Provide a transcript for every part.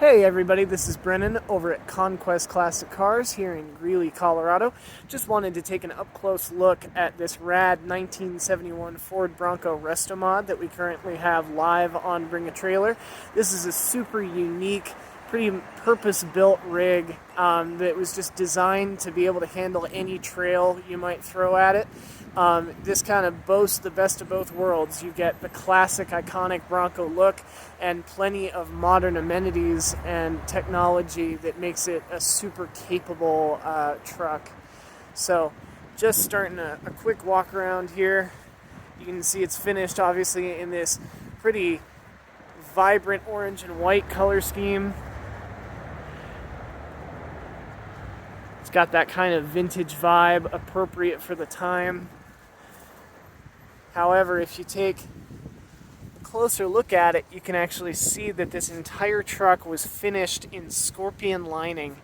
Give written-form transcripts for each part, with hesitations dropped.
Hey everybody, this is Brennan over at Conquest Classic Cars here in Greeley, Colorado. Just wanted to take an up-close look at this rad 1971 Ford Bronco Resto Mod that we currently have live on Bring a Trailer. This is a super unique, pretty purpose-built rig that was just designed to be able to handle any trail you might throw at it. This kind of boasts the best of both worlds. You get the classic, iconic Bronco look and plenty of modern amenities and technology that makes it a super capable truck. So, just starting a quick walk around here. You can see it's finished, obviously, in this pretty vibrant orange and white color scheme. It's got that kind of vintage vibe, appropriate for the time. However, if you take a closer look at it, you can actually see that this entire truck was finished in scorpion lining.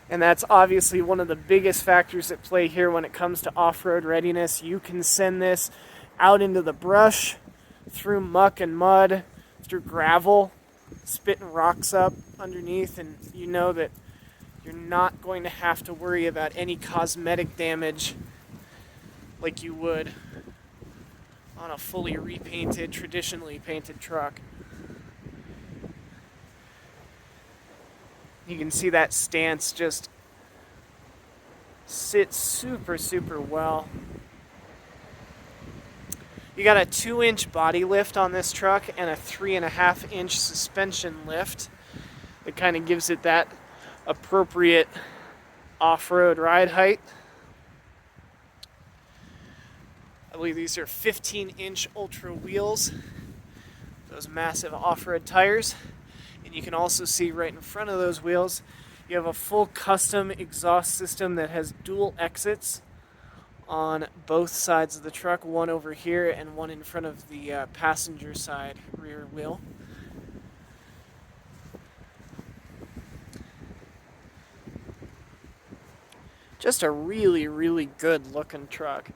And that's obviously one of the biggest factors at play here when it comes to off-road readiness. You can send this out into the brush, through muck and mud, through gravel, spitting rocks up underneath, and you know that you're not going to have to worry about any cosmetic damage like you would on a fully repainted, traditionally painted truck. You can see that stance just sits super, super well. You got a 2-inch body lift on this truck and a 3.5-inch suspension lift that kind of gives it that appropriate off-road ride height. I believe these are 15-inch Ultra wheels, those massive off-road tires. And you can also see right in front of those wheels, you have a full custom exhaust system that has dual exits on both sides of the truck, one over here and one in front of the passenger side rear wheel. Just a really, really good looking truck.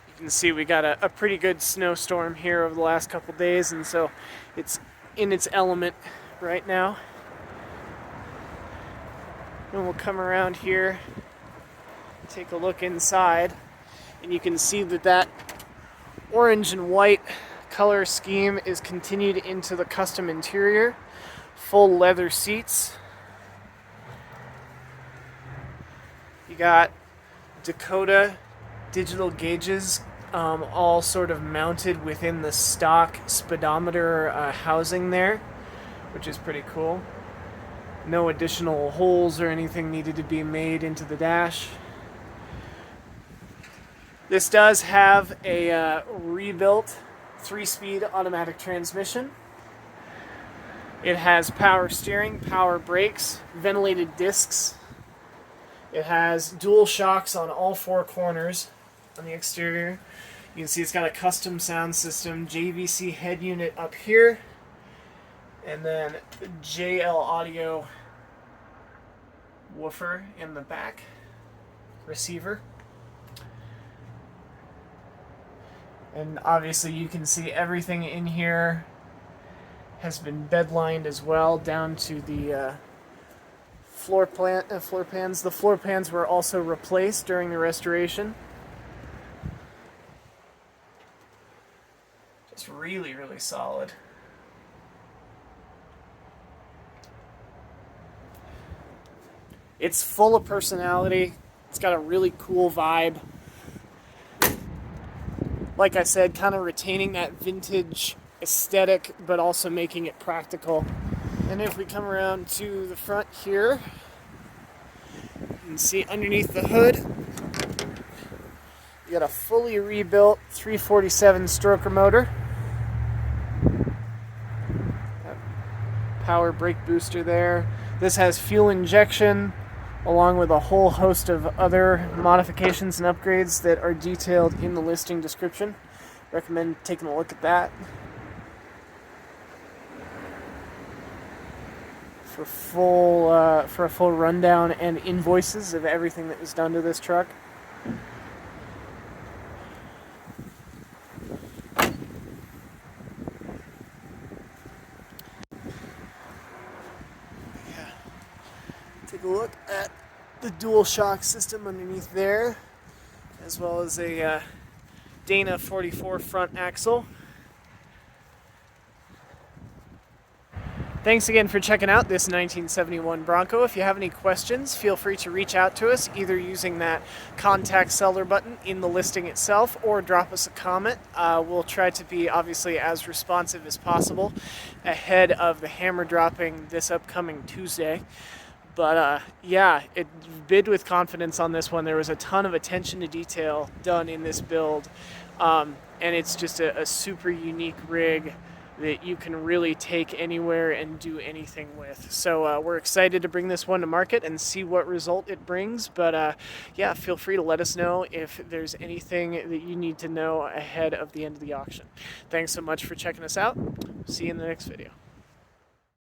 You can see we got a pretty good snowstorm here over the last couple days, and so it's in its element right now. And we'll come around here, take a look inside, and you can see that orange and white color scheme is continued into the custom interior. Full leather seats. You got Dakota digital gauges, all sort of mounted within the stock speedometer housing there, which is pretty cool. No additional holes or anything needed to be made into the dash. This does have a rebuilt 3-speed automatic transmission. It has power steering, power brakes, ventilated discs. It has dual shocks on all 4 corners on the exterior. You can see it's got a custom sound system, JVC head unit up here, and then JL audio woofer in the back, receiver. And obviously you can see everything in here has been bed lined as well, down to the floor pans. The floor pans were also replaced during the restoration. Just really, really solid. It's full of personality. It's got a really cool vibe. Like I said, kind of retaining that vintage aesthetic, but also making it practical. And if we come around to the front here, you can see underneath the hood, you got a fully rebuilt 347 stroker motor. Power brake booster there. This has fuel injection, along with a whole host of other modifications and upgrades that are detailed in the listing description. Recommend taking a look at that. for a full rundown and invoices of everything that was done to this truck. Take a look at the dual shock system underneath there, as well as a Dana 44 front axle. Thanks again for checking out this 1971 Bronco. If you have any questions, feel free to reach out to us either using that contact seller button in the listing itself or drop us a comment. We'll try to be obviously as responsive as possible ahead of the hammer dropping this upcoming Tuesday. But yeah, it bid with confidence on this one. There was a ton of attention to detail done in this build, and it's just a super unique rig that you can really take anywhere and do anything with. So we're excited to bring this one to market and see what result it brings. But yeah, feel free to let us know if there's anything that you need to know ahead of the end of the auction. Thanks so much for checking us out. See you in the next video.